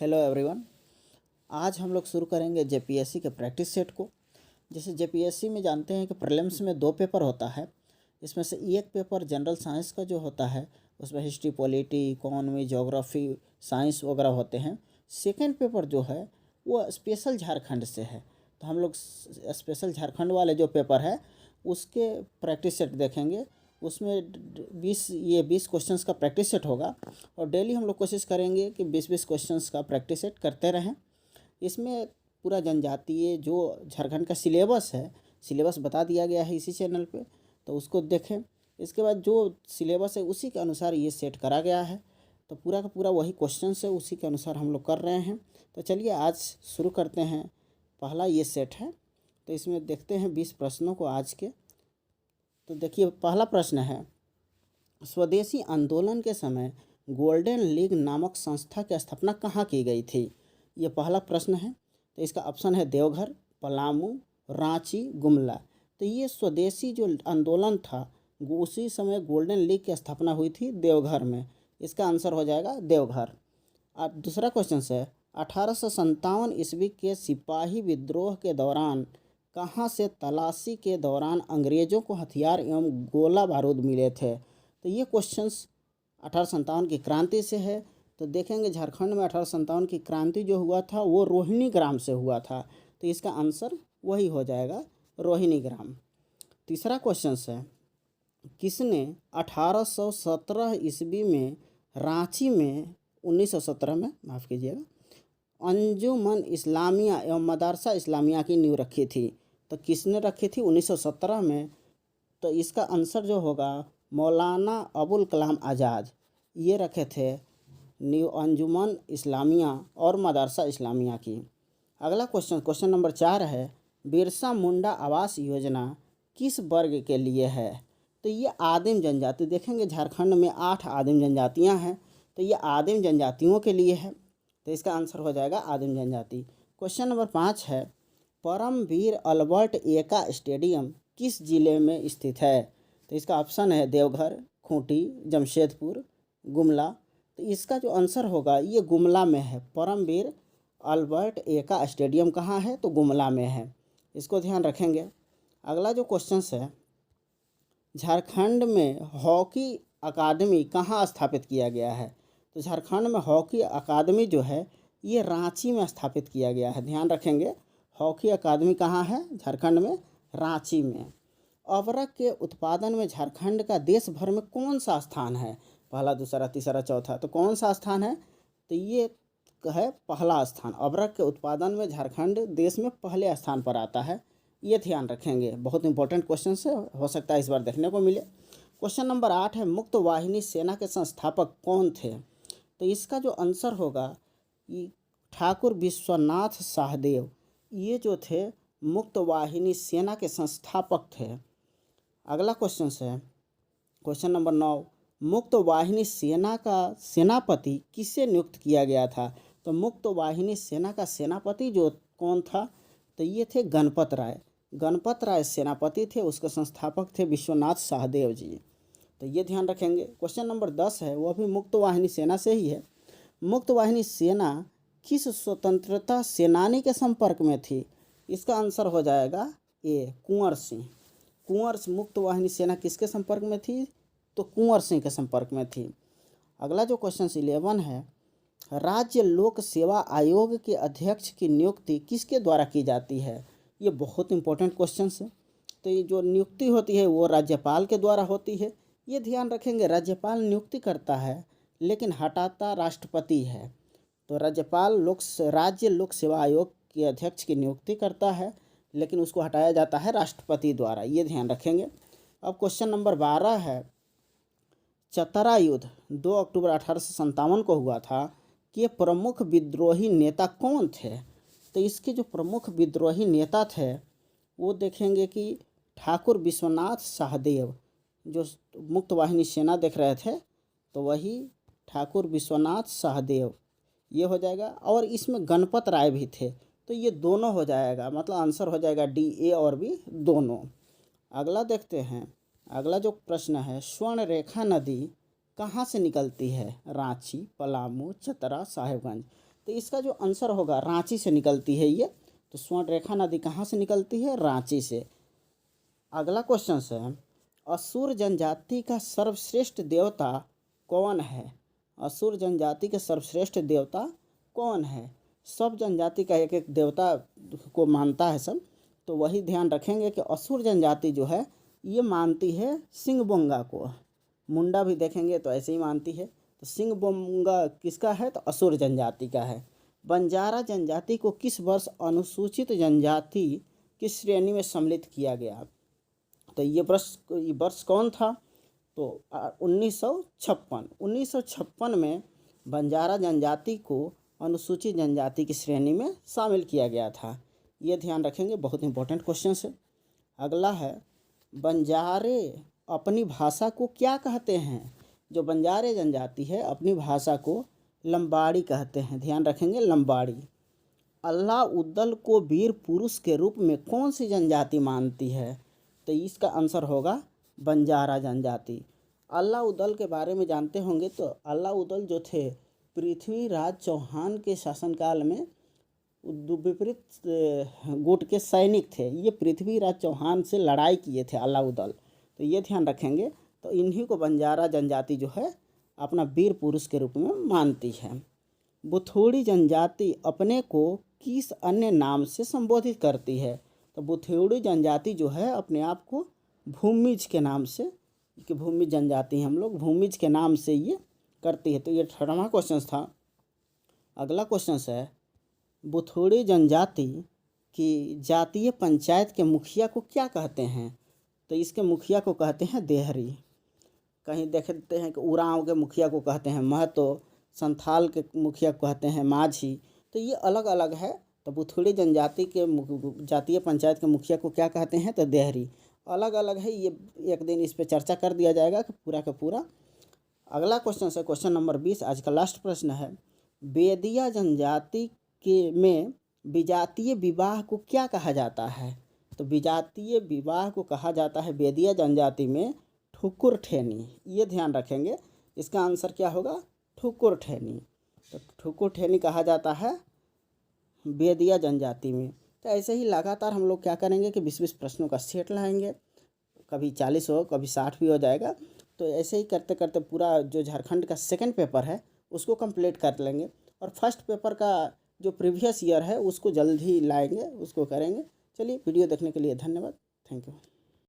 Hello everyone. आज हम लोग शुरू करेंगे जेपीएससी के प्रैक्टिस सेट को। जैसे जेपीएससी में जानते हैं कि प्रीलिम्स में 2 पेपर होता है। इसमें से एक पेपर जनरल साइंस का जो होता है उसमें history, polity, economy, geography, science वगैरह होते हैं। सेकेंड पेपर जो है वो स्पेशल झारखंड से है, तो हम लोग स्पेशल झारखंड वाले जो पेपर है उसके प्रैक्टिस सेट देखेंगे। उसमें 20 क्वेश्चंस का प्रैक्टिस सेट होगा और डेली हम लोग कोशिश करेंगे कि 20 क्वेश्चंस का प्रैक्टिस सेट करते रहें। इसमें पूरा जनजातीय जो झारखंड का सिलेबस है, सिलेबस बता दिया गया है इसी चैनल पे, तो उसको देखें। इसके बाद जो सिलेबस है उसी के अनुसार ये सेट करा गया है, तो पूरा का पूरा वही क्वेश्चन है, उसी के अनुसार हम लोग कर रहे हैं। तो चलिए आज शुरू करते हैं। पहला ये सेट है, तो इसमें देखते हैं 20 प्रश्नों को आज के। तो देखिए पहला प्रश्न है, स्वदेशी आंदोलन के समय गोल्डन लीग नामक संस्था की स्थापना कहाँ की गई थी? ये पहला प्रश्न है। तो इसका ऑप्शन है देवघर, पलामू, रांची, गुमला। तो ये स्वदेशी जो आंदोलन था वो उसी समय गोल्डन लीग की स्थापना हुई थी देवघर में। इसका आंसर हो जाएगा देवघर। अब दूसरा क्वेश्चन है, 1857 ईस्वी के सिपाही विद्रोह के दौरान कहाँ से तलाशी के दौरान अंग्रेज़ों को हथियार एवं गोला बारूद मिले थे? तो ये क्वेश्चंस 1857 की क्रांति से है। तो देखेंगे झारखंड में 1857 की क्रांति जो हुआ था वो रोहिणी ग्राम से हुआ था, तो इसका आंसर वही हो जाएगा, रोहिणी ग्राम। तीसरा क्वेश्चन है, किसने 1817 ईस्वी में रांची में 1917 में माफ़ कीजिएगा अंजुमन इस्लामिया एवं मदरसा इस्लामिया की नींव रखी थी? तो किसने रखी थी 1917 में? तो इसका आंसर जो होगा मौलाना अबुल कलाम आज़ाद, ये रखे थे न्यू अंजुमन इस्लामिया और मदरसा इस्लामिया की। अगला क्वेश्चन नंबर 4 है, बिरसा मुंडा आवास योजना किस वर्ग के लिए है? तो ये आदिम जनजाति, देखेंगे झारखंड में 8 आदिम जनजातियां हैं, तो ये आदिम जनजातियों के लिए है, तो इसका आंसर हो जाएगा आदिम जनजाति। क्वेश्चन नंबर 5 है, परमवीर अल्बर्ट एक्का स्टेडियम किस जिले में स्थित है? तो इसका ऑप्शन है देवघर, खूंटी, जमशेदपुर, गुमला। तो इसका जो आंसर होगा ये गुमला में है। परमवीर अल्बर्ट एक्का स्टेडियम कहाँ है? तो गुमला में है, इसको ध्यान रखेंगे। अगला जो क्वेश्चन है, झारखंड में हॉकी अकादमी कहाँ स्थापित किया गया है? तो झारखंड में हॉकी अकादमी जो है ये रांची में स्थापित किया गया है, ध्यान रखेंगे। हॉकी अकादमी कहाँ है? झारखंड में, रांची में। अबरख के उत्पादन में झारखंड का देश भर में कौन सा स्थान है? पहला, दूसरा, तीसरा, चौथा, तो कौन सा स्थान है? तो ये है पहला स्थान। अबरख के उत्पादन में झारखंड देश में पहले स्थान पर आता है, ये ध्यान रखेंगे। बहुत इंपॉर्टेंट क्वेश्चन है, हो सकता है इस बार देखने को मिले। क्वेश्चन नंबर 8 है, मुक्त वाहिनी सेना के संस्थापक कौन थे? तो इसका जो आंसर होगा ये ठाकुर विश्वनाथ सहदेव, ये जो थे मुक्त वाहिनी सेना के संस्थापक थे। अगला क्वेश्चन है, क्वेश्चन नंबर 9, मुक्त वाहिनी सेना का सेनापति किसे नियुक्त किया गया था? तो मुक्त वाहिनी सेना का सेनापति जो कौन था? तो ये थे गणपत राय। गणपत राय सेनापति थे, उसके संस्थापक थे विश्वनाथ सहदेव जी, तो ये ध्यान रखेंगे। क्वेश्चन नंबर 10 है, वह भी मुक्त वाहिनी सेना से ही है। मुक्त वाहिनी सेना किस स्वतंत्रता सेनानी के संपर्क में थी? इसका आंसर हो जाएगा ए, कुंवर सिंह। मुक्त वाहिनी सेना किसके संपर्क में थी? तो कुंवर सिंह के संपर्क में थी। अगला जो क्वेश्चन 11 है, राज्य लोक सेवा आयोग के अध्यक्ष की नियुक्ति किसके द्वारा की जाती है? ये बहुत इंपॉर्टेंट क्वेश्चन है। तो ये जो नियुक्ति होती है वो राज्यपाल के द्वारा होती है, ये ध्यान रखेंगे। राज्यपाल नियुक्ति करता है लेकिन हटाता राष्ट्रपति है। तो राज्यपाल राज्य लोक सेवा आयोग के अध्यक्ष की नियुक्ति करता है लेकिन उसको हटाया जाता है राष्ट्रपति द्वारा, ये ध्यान रखेंगे। अब क्वेश्चन नंबर 12 है, चतरा युद्ध 2 अक्टूबर 1857 को हुआ था कि प्रमुख विद्रोही नेता कौन थे? तो इसके जो प्रमुख विद्रोही नेता थे वो देखेंगे कि ठाकुर विश्वनाथ सहदेव, जो मुक्त वाहिनी सेना देख रहे थे तो वही ठाकुर विश्वनाथ सहदेव, ये हो जाएगा। और इसमें गणपत राय भी थे, तो ये दोनों हो जाएगा, मतलब आंसर हो जाएगा डी, ए और बी दोनों। अगला देखते हैं। अगला जो प्रश्न है, स्वर्ण रेखा नदी कहाँ से निकलती है? रांची, पलामू, चतरा, साहेबगंज। तो इसका जो आंसर होगा रांची से निकलती है ये। तो स्वर्णरेखा नदी कहाँ से निकलती है? रांची से। अगला क्वेश्चन है, असुर जनजाति का सर्वश्रेष्ठ देवता कौन है? असुर जनजाति के सर्वश्रेष्ठ देवता कौन है? सब जनजाति का एक एक देवता को मानता है सब, तो वही ध्यान रखेंगे कि असुर जनजाति जो है ये मानती है सिंहबोंगा को। मुंडा भी देखेंगे तो ऐसे ही मानती है। तो सिंहबोंगा किसका है? तो असुर जनजाति का है। बंजारा जनजाति को किस वर्ष अनुसूचित जनजाति की श्रेणी में सम्मिलित किया गया? तो ये वर्ष कौन था? तो 1956 में बंजारा जनजाति को अनुसूचित जनजाति की श्रेणी में शामिल किया गया था। ये ध्यान रखेंगे, बहुत इंपॉर्टेंट क्वेश्चन है। अगला है, बंजारे अपनी भाषा को क्या कहते हैं? जो बंजारे जनजाति है अपनी भाषा को लंबाड़ी कहते हैं। ध्यान रखेंगे, लंबाड़ी। अल्लाउद्दल को वीर पुरुष के रूप में कौन सी जनजाति मानती है? तो इसका आंसर होगा बंजारा जनजाति। अल्लाउद्दल के बारे में जानते होंगे, तो अल्लाउद्दल जो थे पृथ्वीराज चौहान के शासनकाल में विपरीत गुट के सैनिक थे। ये पृथ्वीराज चौहान से लड़ाई किए थे अल्लाउद्दल, तो ये ध्यान रखेंगे। तो इन्हीं को बंजारा जनजाति जो है अपना वीर पुरुष के रूप में मानती है। बुथोड़ी जनजाति अपने को किस अन्य नाम से संबोधित करती है? तो बुथोड़ी जनजाति जो है अपने आप को भूमिज के नाम से, कि भूमिज जनजाति हम लोग, भूमिज के नाम से ये करती है। तो ये 18वां क्वेश्चन था। अगला क्वेश्चन है, बुथोड़ी जनजाति की जातीय पंचायत के मुखिया को क्या कहते हैं? तो इसके मुखिया को कहते हैं देहरी। कहीं देखते हैं कि उरांव के मुखिया को कहते हैं महतो, संथाल के मुखिया को कहते हैं माझी। तो ये अलग अलग है। तो बुथोड़ी जनजाति के जातीय पंचायत के मुखिया को क्या कहते हैं? तो देहरी। अलग अलग है, ये एक दिन इस पर चर्चा कर दिया जाएगा कि पूरा का पूरा। अगला क्वेश्चन है क्वेश्चन नंबर 20, आज का लास्ट प्रश्न है, बेदिया जनजाति के में विजातीय विवाह को क्या कहा जाता है? तो विजातीय विवाह को कहा जाता है बेदिया जनजाति में ठुकुर ठेनी। ये ध्यान रखेंगे, इसका आंसर क्या होगा? ठुकुर ठेनी। तो ठुकुर ठेनी कहा जाता है बेदिया जनजाति में। तो ऐसे ही लगातार हम लोग क्या करेंगे कि 20-20 प्रश्नों का सेट लाएंगे, कभी 40 हो, कभी 60 भी हो जाएगा। तो ऐसे ही करते करते पूरा जो झारखंड का सेकंड पेपर है उसको कंप्लीट कर लेंगे, और फर्स्ट पेपर का जो प्रीवियस ईयर है उसको जल्द ही लाएंगे, उसको करेंगे। चलिए, वीडियो देखने के लिए धन्यवाद। Thank you.